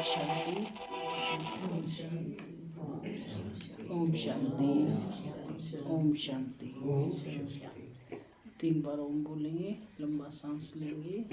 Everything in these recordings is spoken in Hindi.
शांति, ओम शांति, ओम शांति। 3 बार ओम बोलेंगे, लंबा सांस लेंगे।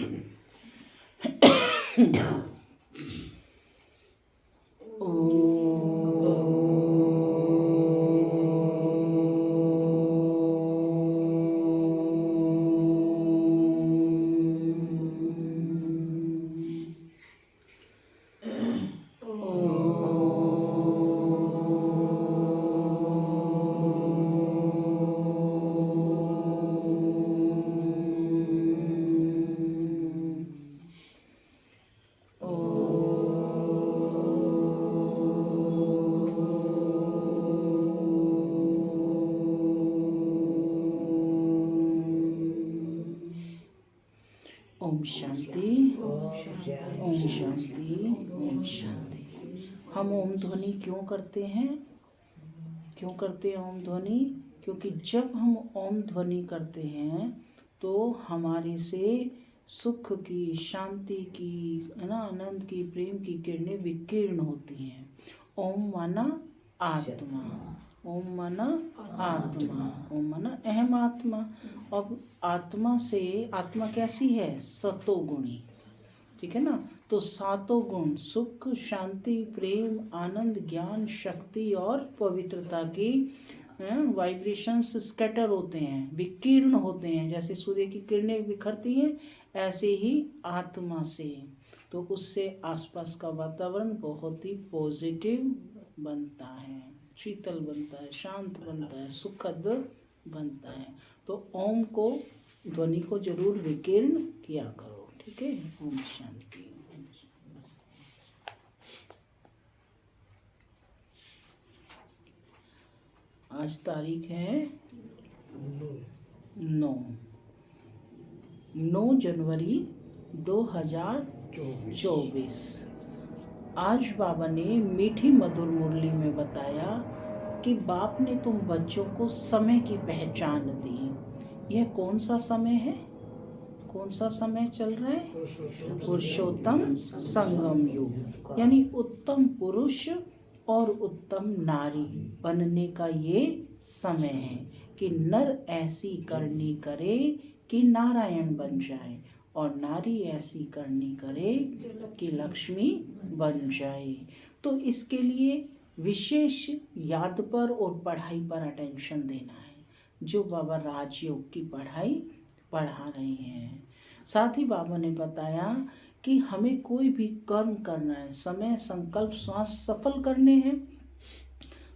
ओम शांति, ओम शांति, ओम शांति। हम ओम ध्वनि क्यों करते हैं? क्यों करते हैं ओम ध्वनि? क्योंकि जब हम ओम ध्वनि करते हैं तो हमारे से सुख की, शांति की, आनंद की, प्रेम की किरणें विकीर्ण होती हैं। ओम माना आत्मा, ओम माना आत्मा, ओम माना अहम आत्मा। अब आत्मा से, आत्मा कैसी है? सतोगुणी, ठीक है ना। तो सातों गुण सुख, शांति, प्रेम, आनंद, ज्ञान, शक्ति और पवित्रता की वाइब्रेशंस स्कैटर होते हैं, विकीर्ण होते हैं। जैसे सूर्य की किरणें बिखरती हैं, ऐसे ही आत्मा से, तो उससे आसपास का वातावरण बहुत ही पॉजिटिव बनता है, शीतल बनता है, शांत बनता है, सुखद बनता है। तो ओम को, ध्वनि को जरूर विकीर्ण किया करो, ठीक है। ओम शांति। आज तारीख है 9 जनवरी 2024। आज बाबा ने मीठी मधुर मुरली में बताया कि बाप ने तुम बच्चों को समय की पहचान दी। यह कौन सा समय है? कौन सा समय चल रहा है? पुरुषोत्तम संगम युग, यानी उत्तम पुरुष और उत्तम नारी बनने का ये समय है कि नर ऐसी करनी करे कि नारायण बन जाए और नारी ऐसी करनी करे कि लक्ष्मी बन जाए। तो इसके लिए विशेष याद पर और पढ़ाई पर अटेंशन देना है, जो बाबा राजयोग की पढ़ाई पढ़ा रहे हैं। साथ ही बाबा ने बताया कि हमें कोई भी कर्म करना है, समय, संकल्प, श्वास सफल करने हैं,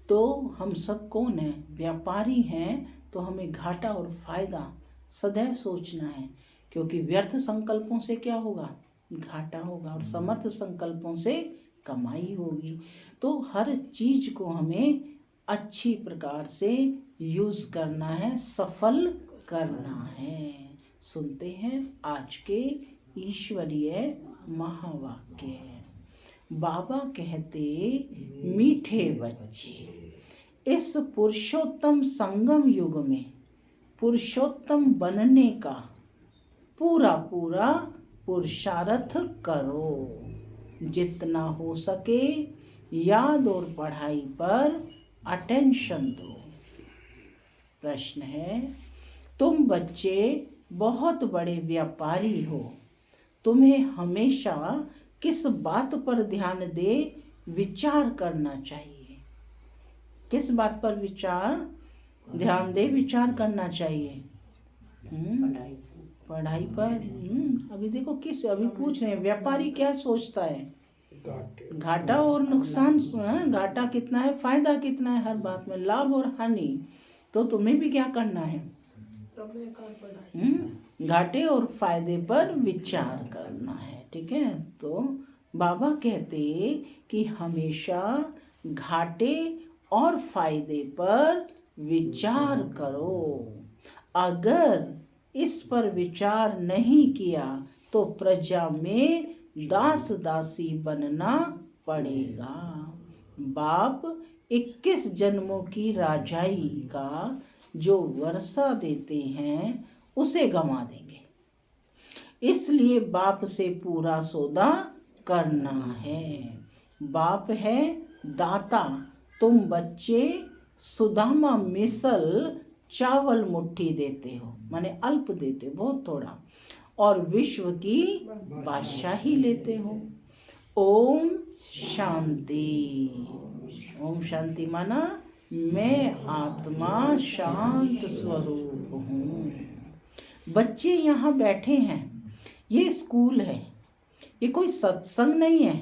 तो हम सब कौन है? व्यापारी हैं। तो हमें घाटा और फायदा सदैव सोचना है, क्योंकि व्यर्थ संकल्पों से क्या होगा? घाटा होगा, और समर्थ संकल्पों से कमाई होगी। तो हर चीज को हमें अच्छी प्रकार से यूज करना है, सफल करना है। सुनते हैं आज के ईश्वरीय महावाक्य। बाबा कहते, मीठे बच्चे, इस पुरुषोत्तम संगम युग में पुरुषोत्तम बनने का पूरा पूरा पुरुषार्थ करो। जितना हो सके याद और पढ़ाई पर अटेंशन दो। प्रश्न है, तुम बच्चे बहुत बड़े व्यापारी हो, तुम्हें हमेशा किस बात पर ध्यान दे विचार करना चाहिए? किस बात पर विचार ध्यान दे विचार करना चाहिए? पढ़ाई पर। अभी देखो अभी पूछ रहे हैं व्यापारी क्या सोचता है? घाटा और नुकसान, घाटा कितना है, फायदा कितना है, हर बात में लाभ और हानि। तो तुम्हें भी क्या करना है? घाटे और फायदे पर विचार करना है, ठीक है। तो बाबा कहते कि हमेशा घाटे और फायदे पर विचार करो। अगर इस पर विचार नहीं किया तो प्रजा में दास दासी बनना पड़ेगा। बाप 21 जन्मों की राजाई का जो वर्षा देते हैं उसे गंवा देंगे, इसलिए बाप से पूरा सौदा करना है। बाप है दाता, तुम बच्चे सुदामा मिसल चावल मुट्ठी देते हो, माने अल्प देते हो, बहुत थोड़ा, और विश्व की बादशाही लेते हो। ओम शांति। ओम शांति माना मैं आत्मा शांत स्वरूप हूँ। बच्चे यहाँ बैठे हैं, ये स्कूल है, ये कोई सत्संग नहीं है।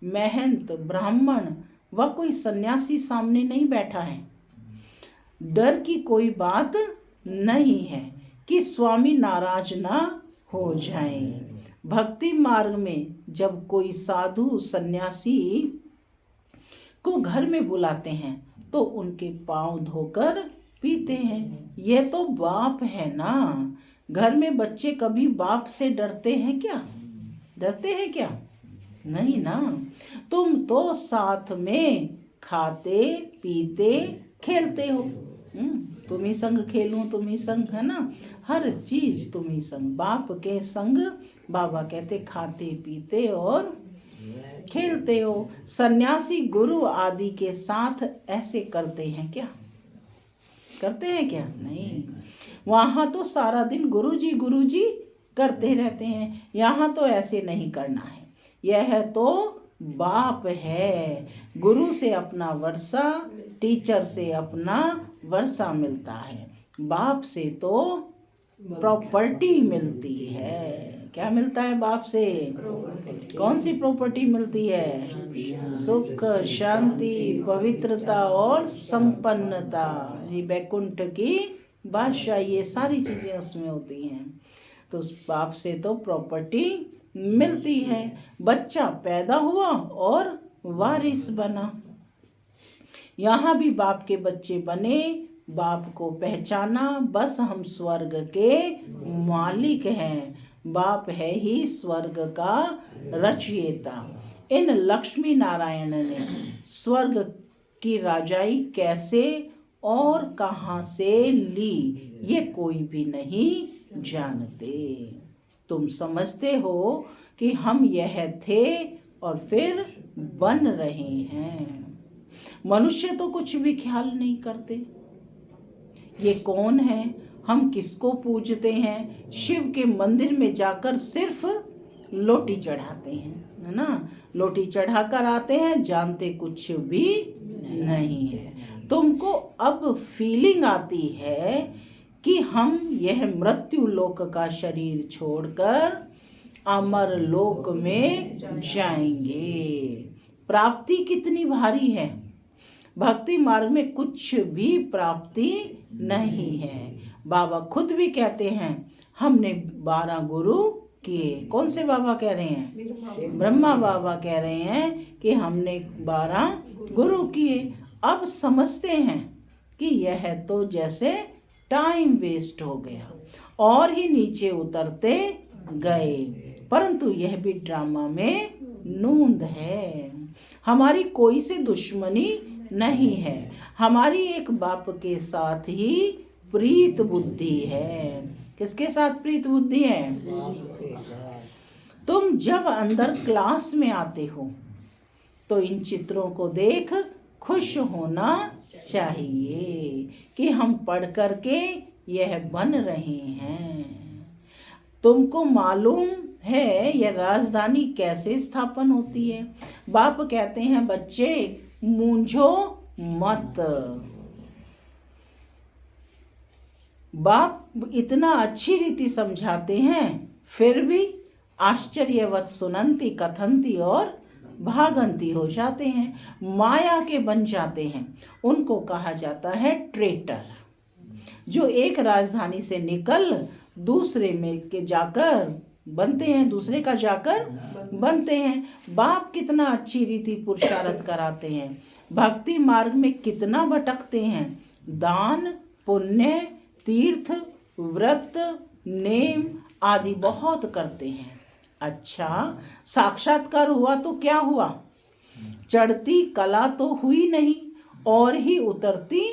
महंत, ब्राह्मण व कोई सन्यासी सामने नहीं बैठा है। डर की कोई बात नहीं है कि स्वामी नाराज ना हो जाएं। भक्ति मार्ग में जब कोई साधु सन्यासी को घर में बुलाते हैं तो उनके पांव धोकर पीते हैं। ये तो बाप है ना। घर में बच्चे कभी बाप से डरते हैं क्या? डरते हैं क्या? नहीं ना। तुम तो साथ में खाते पीते खेलते हो। तुम ही संग खेलूं, तुम ही संग, है ना, हर चीज तुम ही संग। बाप के संग बाबा कहते खाते पीते और खेलते हो। सन्यासी गुरु आदि के साथ ऐसे करते हैं क्या? करते हैं क्या? नहीं। वहां तो सारा दिन गुरुजी करते रहते हैं, यहाँ तो ऐसे नहीं करना है। यह तो बाप है। गुरु से अपना वर्षा, टीचर से अपना वर्षा मिलता है। बाप से तो प्रॉपर्टी मिलती है। क्या मिलता है बाप से? कौन सी प्रॉपर्टी मिलती है? सुख, शांति, पवित्रता और संपन्नता। ये बैकुंठ की बादशाह, ये सारी चीजें उसमें होती हैं। तो उस बाप से तो प्रॉपर्टी मिलती है। बच्चा पैदा हुआ और वारिस बना। यहाँ भी बाप के बच्चे बने, बाप को पहचाना, बस हम स्वर्ग के मालिक हैं। बाप है ही स्वर्ग का रचयिता। इन लक्ष्मी नारायण ने स्वर्ग की राजाई कैसे और कहाँ से ली, ये कोई भी नहीं जानते। तुम समझते हो कि हम यह थे और फिर बन रहे हैं। मनुष्य तो कुछ भी ख्याल नहीं करते। ये कौन है, हम किसको पूजते हैं? शिव के मंदिर में जाकर सिर्फ लोटी चढ़ाते हैं, है ना, लोटी चढ़ाकर आते हैं, जानते कुछ भी नहीं है। तुमको अब फीलिंग आती है कि हम यह मृत्यु लोक का शरीर छोड़कर अमर लोक में जाएंगे। प्राप्ति कितनी भारी है। भक्ति मार्ग में कुछ भी प्राप्ति नहीं है। बाबा खुद भी कहते हैं हमने 12 गुरु किए। कौन से बाबा कह रहे हैं? ब्रह्मा बाबा कह रहे हैं कि हमने 12 गुरु किए। अब समझते हैं कि यह तो जैसे टाइम वेस्ट हो गया और ही नीचे उतरते गए, परंतु यह भी ड्रामा में नूंद है। हमारी कोई से दुश्मनी नहीं है, हमारी एक बाप के साथ ही प्रीत बुद्धि है। किसके साथ प्रीत बुद्धि है? तुम जब अंदर क्लास में आते हो तो इन चित्रों को देख खुश होना चाहिए कि हम पढ़ करके यह बन रहे हैं। तुमको मालूम है यह राजधानी कैसे स्थापन होती है? बाप कहते हैं बच्चे मूंझो मत। बाप इतना अच्छी रीति समझाते हैं, फिर भी आश्चर्यवत सुनंती कथंती और भागंती हो जाते हैं, माया के बन जाते हैं। उनको कहा जाता है ट्रेटर, जो एक राजधानी से निकल दूसरे में के जाकर बनते हैं, दूसरे का जाकर बनते हैं। बाप कितना अच्छी रीति पुरुषार्थ कराते हैं, भक्ति मार्ग में कितना भटकते हैं। दान, पुण्य, तीर्थ, व्रत, नेम आदि बहुत करते हैं। अच्छा, साक्षात्कार हुआ तो क्या हुआ? चढ़ती कला तो हुई नहीं और ही उतरती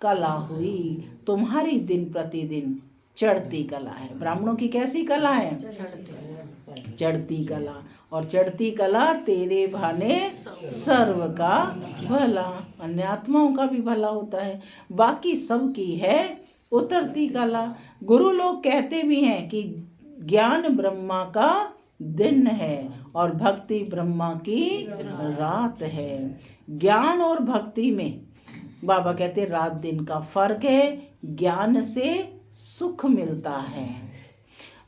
कला हुई। तुम्हारी दिन प्रतिदिन चढ़ती कला है। ब्राह्मणों की कैसी कला है? चढ़ती कला। और चढ़ती कला तेरे भाने सर्व का भला, अन्य आत्माओं का भी भला होता है, बाकी सब की है उतरती कला। गुरु लोग कहते भी हैं कि ज्ञान ब्रह्मा का दिन है और भक्ति ब्रह्मा की रात है। ज्ञान और भक्ति में बाबा कहते रात दिन का फर्क है, ज्ञान से सुख मिलता है।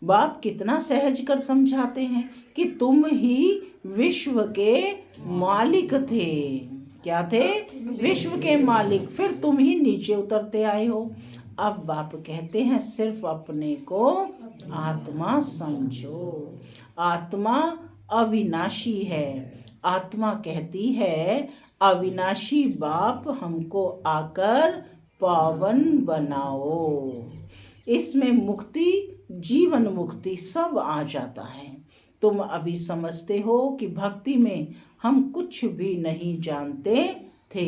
बाप कितना सहज कर समझाते हैं कि तुम ही विश्व के मालिक थे। क्या थे? विश्व के मालिक, फिर तुम ही नीचे उतरते आए हो। अब बाप कहते हैं सिर्फ अपने को आत्मा समझो। आत्मा अविनाशी है। आत्मा कहती है अविनाशी बाप हमको आकर पावन बनाओ। इसमें मुक्ति, जीवन मुक्ति सब आ जाता है। तुम अभी समझते हो कि भक्ति में हम कुछ भी नहीं जानते थे,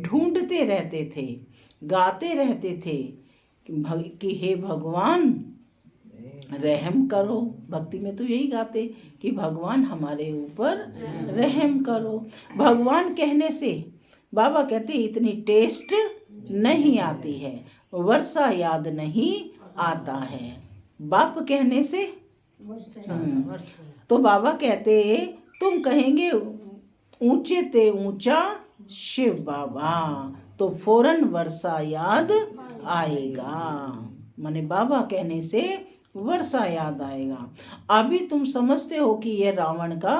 ढूंढते रहते थे, गाते रहते थे कि हे भगवान रहम करो। भक्ति में तो यही गाते कि भगवान हमारे ऊपर रहम करो। भगवान कहने से बाबा कहते इतनी टेस्ट नहीं आती है, वर्षा याद नहीं आता है। बाप कहने से तो बाबा कहते तुम कहेंगे ऊंचे ते ऊंचा शिव बाबा, तो फौरन वर्षा याद आएगा। माने बाबा कहने से वर्षा याद आएगा। अभी तुम समझते हो कि यह रावण का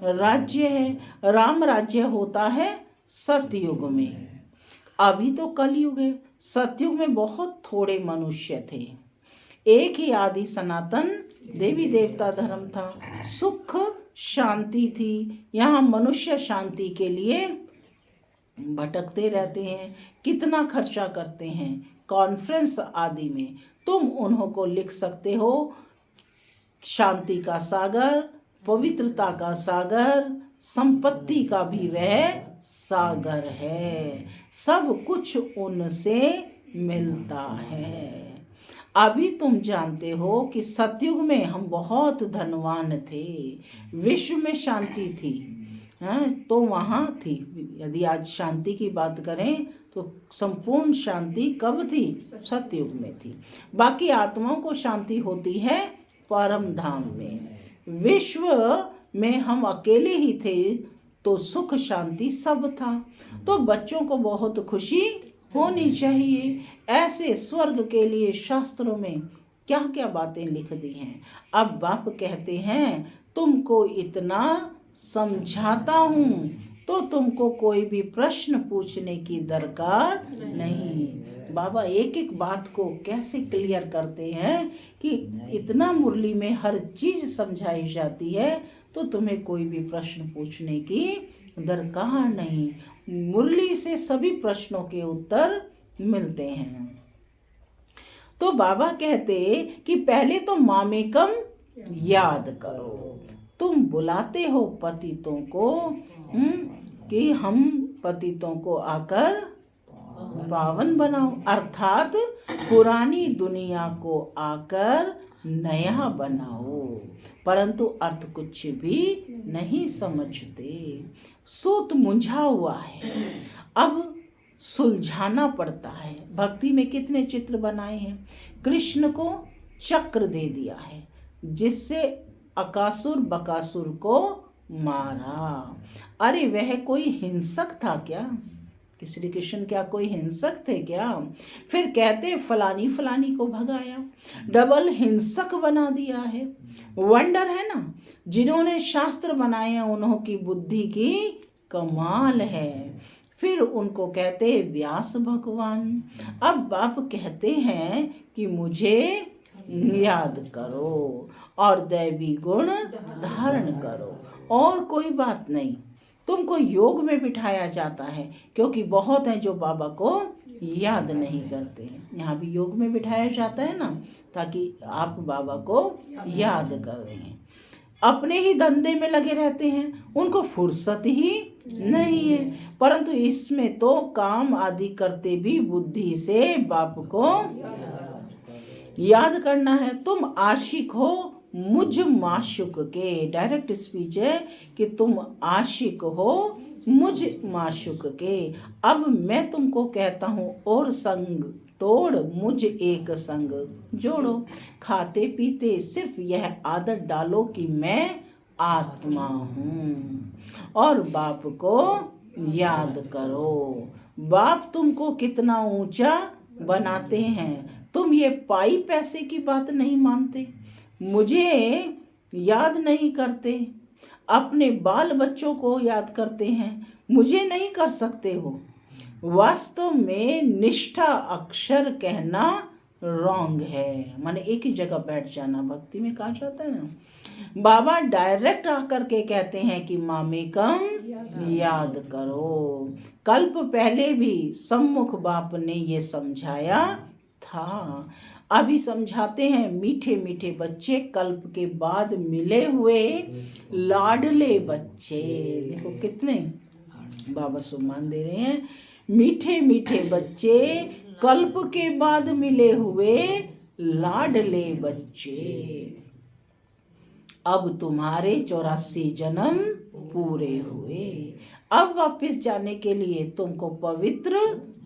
राज्य है। राम राज्य होता है सतयुग में, अभी तो कलयुग है। सतयुग में बहुत थोड़े मनुष्य थे, एक ही आदि सनातन देवी देवता धर्म था, सुख शांति थी। यहाँ मनुष्य शांति के लिए भटकते रहते हैं, कितना खर्चा करते हैं कॉन्फ्रेंस आदि में। तुम उन्हों को लिख सकते हो शांति का सागर, पवित्रता का सागर, संपत्ति का भी वह सागर है, सब कुछ उनसे मिलता है। अभी तुम जानते हो कि सतयुग में हम बहुत धनवान थे, विश्व में शांति थी, तो वहाँ थी। यदि आज शांति की बात करें तो संपूर्ण शांति कब थी? सतयुग में थी। बाकी आत्माओं को शांति होती है परम धाम में। विश्व में हम अकेले ही थे तो सुख शांति सब था। तो बच्चों को बहुत खुशी होनी चाहिए। ऐसे स्वर्ग के लिए शास्त्रों में क्या क्या बातें लिख दी हैं। अब बाप कहते हैं तुमको इतना समझाता हूँ तो तुमको कोई भी प्रश्न पूछने की दरकार नहीं। बाबा एक एक बात को कैसे क्लियर करते हैं कि इतना मुरली में हर चीज समझाई जाती है तो तुम्हें कोई भी प्रश्न पूछने की दरकार नहीं। मुरली से सभी प्रश्नों के उत्तर मिलते हैं। तो बाबा कहते कि पहले तो मामेकम याद करो। तुम बुलाते हो पतितों को कि हम पतितों को आकर पावन बनाओ, अर्थात पुरानी दुनिया को आकर नया बनाओ, परंतु अर्थ कुछ भी नहीं समझते। सूत मुंझा हुआ है, अब सुलझाना पड़ता है। भक्ति में कितने चित्र बनाए हैं। कृष्ण को चक्र दे दिया है जिससे अकासुर बकासुर को मारा। अरे वह कोई हिंसक था क्या? श्री कृष्ण क्या कोई हिंसक थे क्या? फिर कहते फलानी फलानी को भगाया, डबल हिंसक बना दिया है। वंडर है ना, जिन्होंने शास्त्र बनाए हैं उन्हों की बुद्धि की कमाल है। फिर उनको कहते व्यास भगवान। अब बाप कहते हैं कि मुझे याद करो और दैवी गुण धारण करो, और कोई बात नहीं। तुमको योग में बिठाया जाता है क्योंकि बहुत हैं जो बाबा को याद नहीं करते हैं। यहाँ भी योग में बिठाया जाता है ना, ताकि आप बाबा को याद कर रहे हैं। अपने ही धंधे में लगे रहते हैं, उनको फुर्सत ही नहीं है, परंतु इसमें तो काम आदि करते भी बुद्धि से बाप को याद करना है, तुम आशिक हो मुझ माशुक के। डायरेक्ट स्पीच है कि तुम आशिक हो मुझ माशुक के। अब मैं तुमको कहता हूँ और संग तोड़ मुझ एक संग जोड़ो। खाते पीते सिर्फ यह आदत डालो कि मैं आत्मा हूँ और बाप को याद करो। बाप तुमको कितना ऊंचा बनाते हैं, तुम ये पाई पैसे की बात नहीं मानते, मुझे याद नहीं करते, अपने बाल बच्चों को याद करते हैं, मुझे नहीं कर सकते हो। वास्तव में निष्ठा अक्षर कहना रॉन्ग है, माने एक ही जगह बैठ जाना भक्ति में कहा जाता है ना। बाबा डायरेक्ट आकर के कहते हैं कि मामेकम याद करो। कल्प पहले भी सम्मुख बाप ने ये समझाया था, अभी समझाते हैं। मीठे मीठे बच्चे कल्प के बाद मिले हुए लाडले बच्चे, देखो कितने बाबा सम्मान दे रहे हैं। मीठे मीठे बच्चे कल्प के बाद मिले हुए लाडले बच्चे, अब तुम्हारे 84 जन्म पूरे हुए। अब वापस जाने के लिए तुमको पवित्र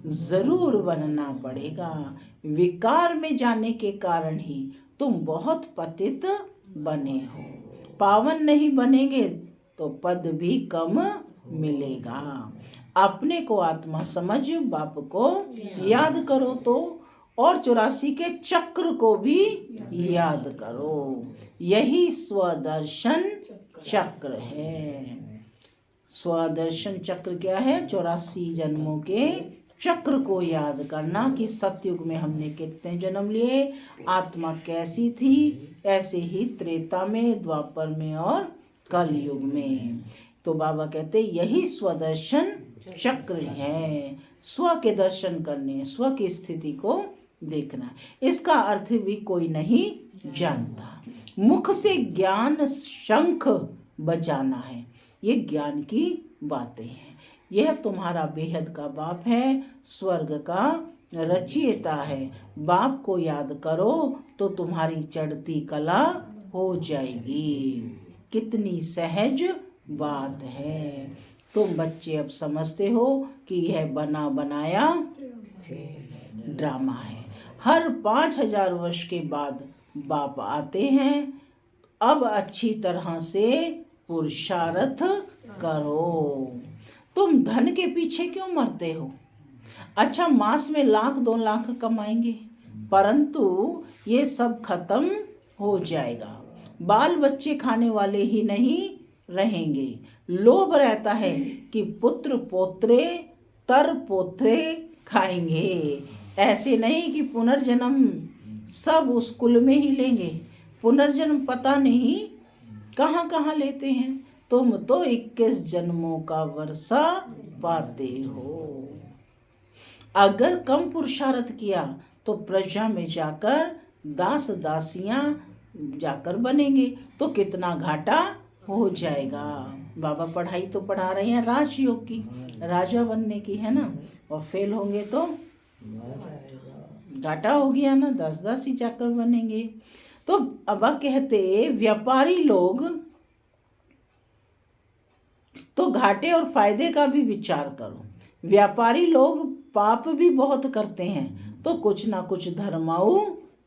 जरूर बनना पड़ेगा। विकार में जाने के कारण ही तुम बहुत पतित बने हो। पावन नहीं बनेंगे तो पद भी कम मिलेगा। अपने को आत्मा समझ बाप को याद करो तो, और 84 के चक्र को भी याद करो। यही स्वदर्शन चक्र है। स्वदर्शन चक्र क्या है? 84 जन्मों के चक्र को याद करना कि सतयुग में हमने कितने जन्म लिए, आत्मा कैसी थी, ऐसे ही त्रेता में, द्वापर में और कलयुग में। तो बाबा कहते यही स्वदर्शन चक्र है। स्व के दर्शन करने, स्व की स्थिति को देखना। इसका अर्थ भी कोई नहीं जानता। मुख से ज्ञान शंख बजाना है, ये ज्ञान की बातें हैं। यह तुम्हारा बेहद का बाप है, स्वर्ग का रचयिता है। बाप को याद करो तो तुम्हारी चढ़ती कला हो जाएगी। कितनी सहज बात है। तुम बच्चे अब समझते हो कि यह बना बनाया ड्रामा है। हर 5000 वर्ष के बाद बाप आते हैं। अब अच्छी तरह से पुरुषार्थ करो। तुम धन के पीछे क्यों मरते हो? अच्छा, मास में 1,00,000 2,00,000 कमाएंगे, परंतु ये सब खत्म हो जाएगा। बाल बच्चे खाने वाले ही नहीं रहेंगे। लोभ रहता है कि पुत्र पोत्रे तर पोत्रे खाएंगे। ऐसे नहीं कि पुनर्जन्म सब उस कुल में ही लेंगे। पुनर्जन्म पता नहीं कहाँ कहाँ लेते हैं। तुम तो 21 जन्मों का वर्षा पाते हो। अगर कम पुरुषार्थ किया तो प्रजा में जाकर दास दासियां जाकर बनेंगे तो कितना घाटा हो जाएगा। बाबा पढ़ाई तो पढ़ा रहे हैं राजयोग की, राजा बनने की है ना, और फेल होंगे तो घाटा हो गया ना, 10 ही जाकर बनेंगे। तो अब कहते व्यापारी लोग तो घाटे और फायदे का भी विचार करो। व्यापारी लोग पाप भी बहुत करते हैं तो कुछ ना कुछ धर्माऊ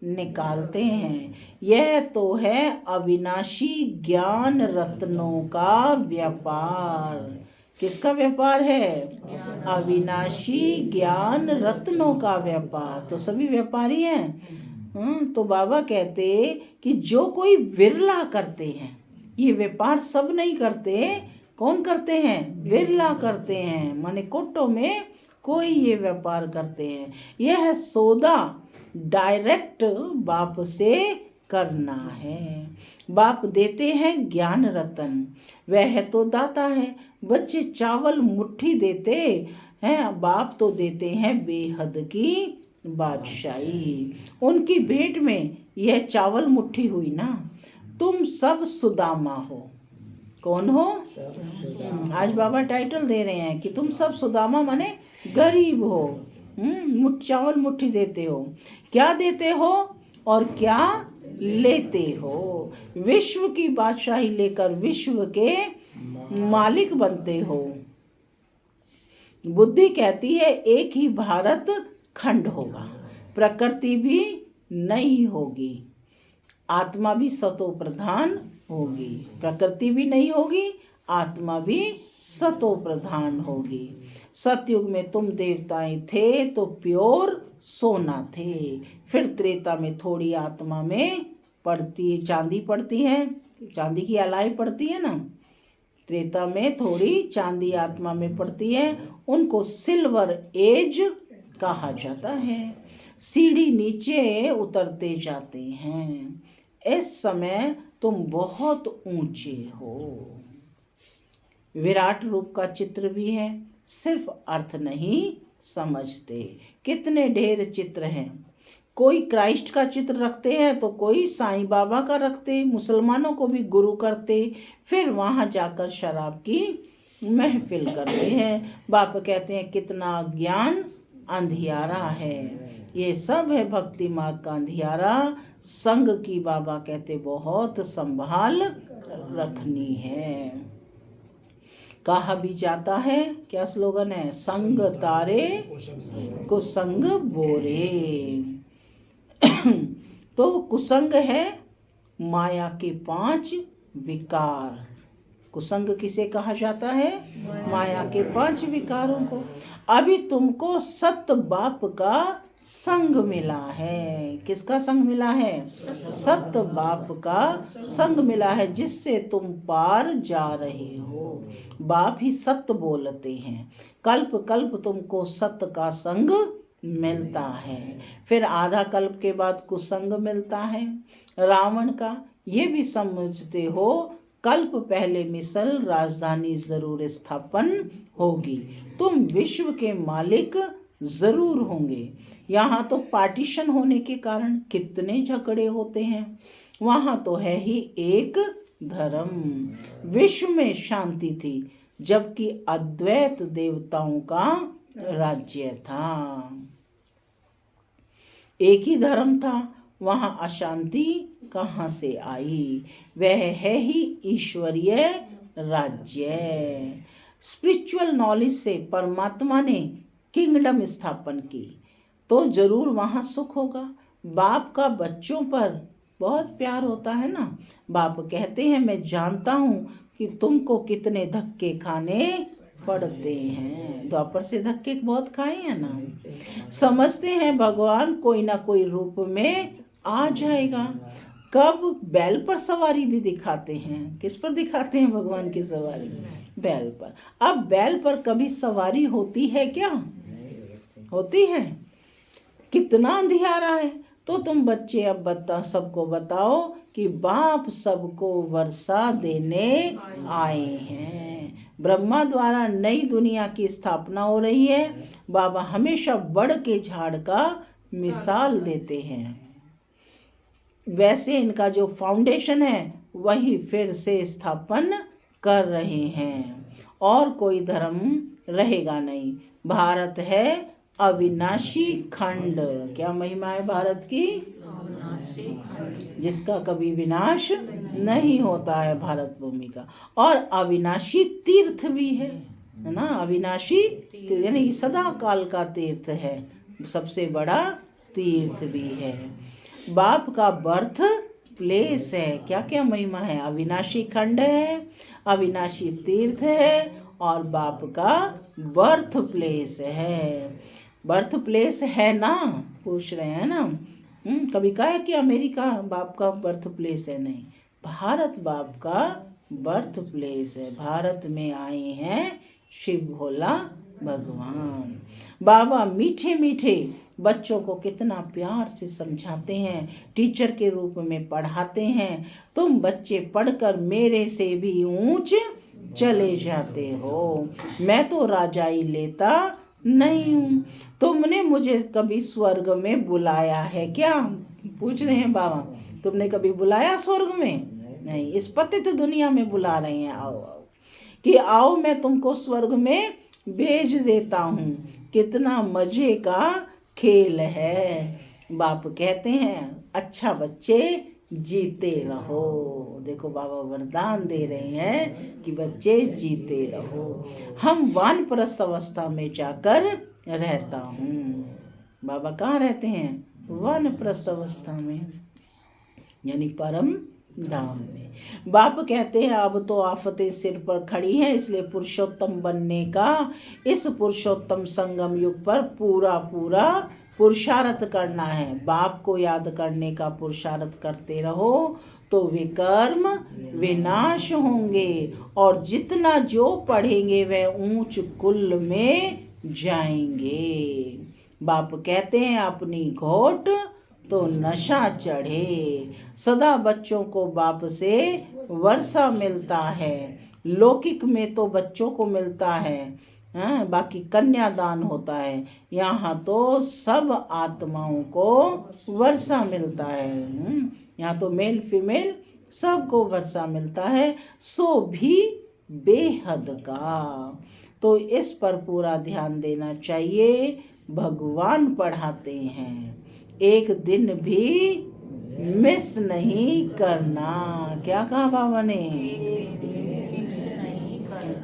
निकालते हैं। यह तो है अविनाशी ज्ञान रत्नों का व्यापार। किसका व्यापार है? अविनाशी ज्ञान रत्नों का व्यापार। तो सभी व्यापारी हैं। तो बाबा कहते कि जो कोई विरला करते हैं, ये व्यापार सब नहीं करते। कौन करते हैं? विरला करते हैं, माने कोटों में कोई ये व्यापार करते हैं। यह सौदा डायरेक्ट बाप से करना है। बाप देते हैं ज्ञान रतन, वह तो दाता है। बच्चे चावल मुट्ठी देते हैं, बाप तो देते हैं बेहद की बादशाही। उनकी भेंट में यह चावल मुट्ठी हुई ना। तुम सब सुदामा हो। कौन हो? आज बाबा टाइटल दे रहे हैं कि तुम सब सुदामा माने गरीब हो। चावल मुट्ठी देते हो। क्या देते हो? और क्या लेते हो। विश्व की बादशाही लेकर विश्व के मालिक बनते हो। बुद्धि कहती है एक ही भारत खंड होगा, प्रकृति भी नहीं होगी, आत्मा भी सतो प्रधान होगी। प्रकृति भी नहीं होगी, आत्मा भी सतो प्रधान होगी। सतयुग में तुम देवताएं थे तो प्योर सोना थे, फिर त्रेता में थोड़ी आत्मा में पड़ती चांदी पड़ती है, चांदी की अलाई पड़ती है ना, त्रेता में थोड़ी चांदी आत्मा में पड़ती है, उनको सिल्वर एज कहा जाता है। सीढ़ी नीचे उतरते जाते हैं, इस समय तुम बहुत ऊंचे हो। विराट रूप का चित्र भी है, सिर्फ अर्थ नहीं समझते। कितने ढेर चित्र हैं, कोई क्राइस्ट का चित्र रखते हैं तो कोई साईं बाबा का रखते, मुसलमानों को भी गुरु करते, फिर वहाँ जाकर शराब की महफिल करते हैं। बाप कहते हैं कितना ज्ञान अंधियारा है, ये सब है भक्ति मार्ग का अंधियारा। संग की बाबा कहते बहुत संभाल रखनी है। कहा भी जाता है, क्या स्लोगन है, संग तारे कुसंग बोरे। तो कुसंग है माया के 5 विकार। कुसंग किसे कहा जाता है, माया के 5 विकारों को। अभी तुमको सत बाप का संग मिला है। किसका संग मिला है, सत बाप का संग मिला है, जिससे तुम पार जा रहे हो। बाप ही सत्य बोलते हैं, कल्प कल्प तुमको सत्य का संग मिलता है, फिर आधा कल्प के बाद कुसंग मिलता है रावण का। ये भी समझते हो कल्प पहले मिसल राजधानी जरूर स्थापन होगी, तुम विश्व के मालिक जरूर होंगे। यहाँ तो पार्टीशन होने के कारण कितने झगड़े होते हैं, वहाँ तो है ही एक धर्म। विश्व में शांति थी जबकि अद्वैत देवताओं का राज्य था। एक ही धर्म था, वहाँ अशांति कहाँ से आई, वह है ही ईश्वरीय राज्य। स्पिरिचुअल नॉलेज से परमात्मा ने किंगडम स्थापन की तो जरूर वहाँ सुख होगा। बाप का बच्चों पर बहुत प्यार होता है ना। बाप कहते हैं मैं जानता हूँ कि तुमको कितने धक्के खाने पड़ते हैं, द्वापर से धक्के बहुत खाए हैं ना। समझते हैं भगवान कोई ना कोई रूप में आ जाएगा। कब बैल पर सवारी भी दिखाते हैं, किस पर दिखाते हैं भगवान की सवारी, बैल पर। अब बैल पर कभी सवारी होती है क्या, होती है, कितना अंधियारा है। तो तुम बच्चे अब सबको बताओ कि बाप सबको वर्षा देने आए हैं। ब्रह्मा द्वारा नई दुनिया की स्थापना हो रही है। बाबा हमेशा बड़ के झाड़ का मिसाल देते हैं, वैसे इनका जो फाउंडेशन है वही फिर से स्थापन कर रहे हैं, और कोई धर्म रहेगा नहीं। भारत है अविनाशी खंड। क्या महिमा है भारत की, जिसका कभी विनाश नहीं होता है भारत भूमि का। और अविनाशी तीर्थ भी है ना, अविनाशी यानी सदा काल का तीर्थ है, सबसे बड़ा तीर्थ भी है। बाप का बर्थ प्लेस है, क्या क्या महिमा है, अविनाशी खंड है, अविनाशी तीर्थ है, और बाप का बर्थ प्लेस है। बर्थ प्लेस है ना, पूछ रहे हैं ना। कभी कहा है कि अमेरिका बाप का बर्थ प्लेस है, नहीं, भारत बाप का बर्थ प्लेस है। भारत में आए हैं शिव भोला भगवान। बाबा मीठे मीठे बच्चों को कितना प्यार से समझाते हैं, टीचर के रूप में पढ़ाते हैं। तुम बच्चे पढ़कर मेरे से भी ऊंच चले जाते हो, मैं तो राजाई लेता नहीं हूँ। तुमने मुझे कभी स्वर्ग में बुलाया है क्या, पूछ रहे हैं बाबा, तुमने कभी बुलाया स्वर्ग में, नहीं, इस पतित दुनिया में बुला रहे हैं, आओ आओ कि आओ मैं तुमको स्वर्ग में भेज देता हूँ। कितना मजे का खेल है। बाप कहते हैं अच्छा बच्चे जीते रहो। देखो बाबा वरदान दे रहे हैं कि बच्चे जीते रहो। हम वानप्रस्थ अवस्था में जाकर रहता हूँ। बाबा कहाँ रहते हैं? वानप्रस्थ अवस्था में, यानी परम धाम में। बाप कहते हैं अब तो आफतें सिर पर खड़ी हैं, इसलिए पुरुषोत्तम बनने का इस पुरुषोत्तम संगम युग पर पूरा पूरा पुरुषार्थ करना है। बाप को याद करने का पुरुषार्थ करते रहो तो विकर्म विनाश होंगे और जितना जो पढ़ेंगे वह ऊंच कुल में जाएंगे। बाप कहते हैं अपनी घोट तो नशा चढ़े। सदा बच्चों को बाप से वर्षा मिलता है। लौकिक में तो बच्चों को मिलता है, बाकी कन्यादान होता है। यहाँ तो सब आत्माओं को वर्षा मिलता है। यहाँ तो मेल फीमेल सबको वर्षा मिलता है, सो भी बेहद का। तो इस पर पूरा ध्यान देना चाहिए। भगवान पढ़ाते हैं, एक दिन भी मिस नहीं करना। क्या कहा बाबा ने?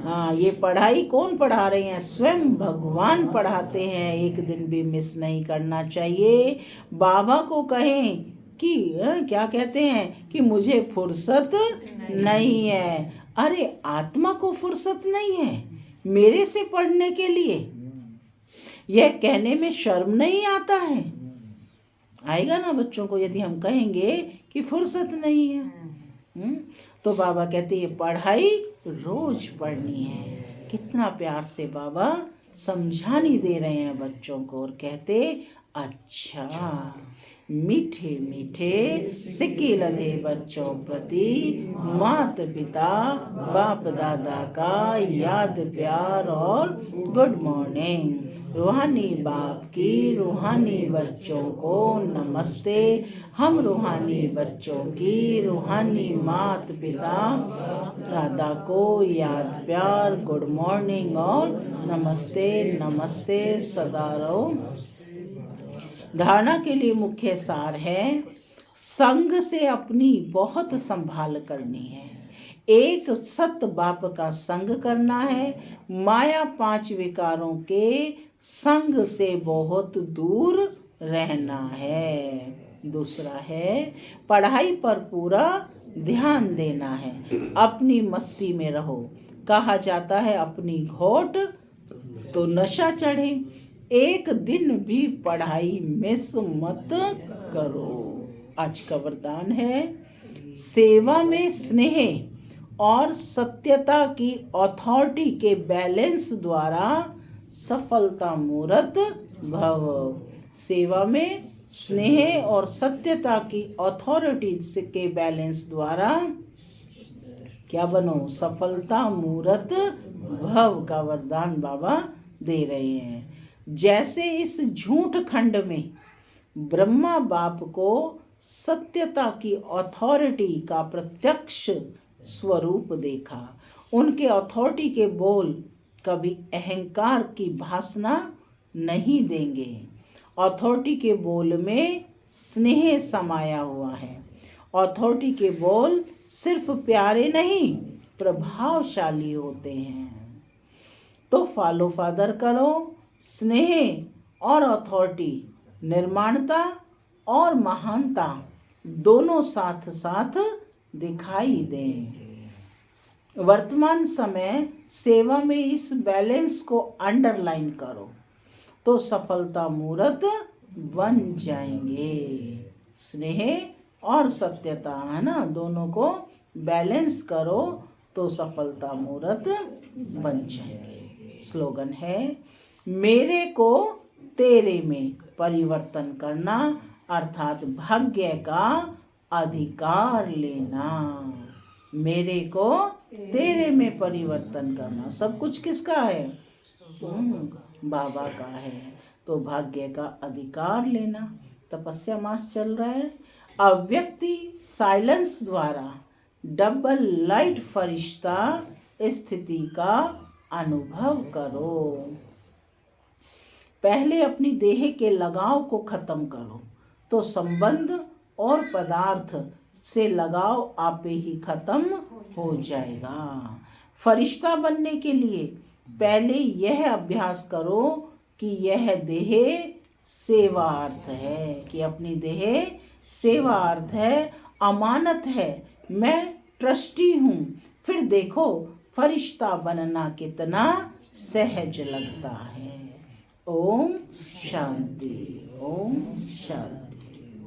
हाँ, ये पढ़ाई कौन पढ़ा रहे हैं? स्वयं भगवान पढ़ाते हैं। एक दिन भी मिस नहीं करना चाहिए। बाबा को कहें कि क्या कहते हैं कि मुझे फुर्सत नहीं है। अरे आत्मा को फुर्सत नहीं है मेरे से पढ़ने के लिए? यह कहने में शर्म नहीं आता है? आएगा ना बच्चों को यदि हम कहेंगे कि फुर्सत नहीं है। तो बाबा कहते ये पढ़ाई रोज पढ़नी है। कितना प्यार से बाबा समझानी दे रहे हैं बच्चों को और कहते अच्छा मीठे मीठे सिक्के लदे बच्चों प्रति मात पिता बाप दादा का याद प्यार और गुड मॉर्निंग। रूहानी बाप की रूहानी बच्चों को नमस्ते। हम रूहानी बच्चों की रूहानी मात पिता दादा को याद प्यार गुड मॉर्निंग और नमस्ते नमस्ते सदा रहो। धारणा के लिए मुख्य सार है संग से अपनी बहुत संभाल करनी है। एक सत बाप का संग करना है। माया 5 विकारों के संग से बहुत दूर रहना है। दूसरा है पढ़ाई पर पूरा ध्यान देना है। अपनी मस्ती में रहो। कहा जाता है अपनी घोट तो नशा चढ़े। एक दिन भी पढ़ाई मिस मत करो। आज का वरदान है सेवा में स्नेह और सत्यता की अथॉरिटी के बैलेंस द्वारा सफलता मूर्त भव। सेवा में स्नेह और सत्यता की अथॉरिटी के बैलेंस द्वारा क्या बनो? सफलता मूर्त भव का वरदान बाबा दे रहे हैं। जैसे इस झूठ खंड में ब्रह्मा बाप को सत्यता की अथॉरिटी का प्रत्यक्ष स्वरूप देखा। उनके अथॉरिटी के बोल कभी अहंकार की भासना नहीं देंगे। अथॉरिटी के बोल में स्नेह समाया हुआ है। अथॉरिटी के बोल सिर्फ प्यारे नहीं प्रभावशाली होते हैं। तो फॉलो फादर करो। स्नेह और अथॉरिटी, निर्माणता और महानता दोनों साथ साथ दिखाई दें। वर्तमान समय सेवा में इस बैलेंस को अंडरलाइन करो तो सफलता मूर्त बन जाएंगे। स्नेह और सत्यता है ना, दोनों को बैलेंस करो तो सफलता मूर्त बन जाएंगे। स्लोगन है मेरे को तेरे में परिवर्तन करना, अर्थात भाग्य का अधिकार लेना। मेरे को तेरे में परिवर्तन करना। सब कुछ किसका है? बाबा का है। तो भाग्य का अधिकार लेना। तपस्या मास चल रहा है। अव्यक्ति साइलेंस द्वारा डबल लाइट फरिश्ता स्थिति का अनुभव करो। पहले अपनी देह के लगाव को खत्म करो तो संबंध और पदार्थ से लगाव आपे ही खत्म हो जाएगा। फरिश्ता बनने के लिए पहले यह अभ्यास करो कि यह देह सेवार्थ है, कि अपनी देह सेवार्थ है, अमानत है, मैं ट्रस्टी हूँ। फिर देखो फरिश्ता बनना कितना सहज लगता है। ओम शांति, ओम शांति।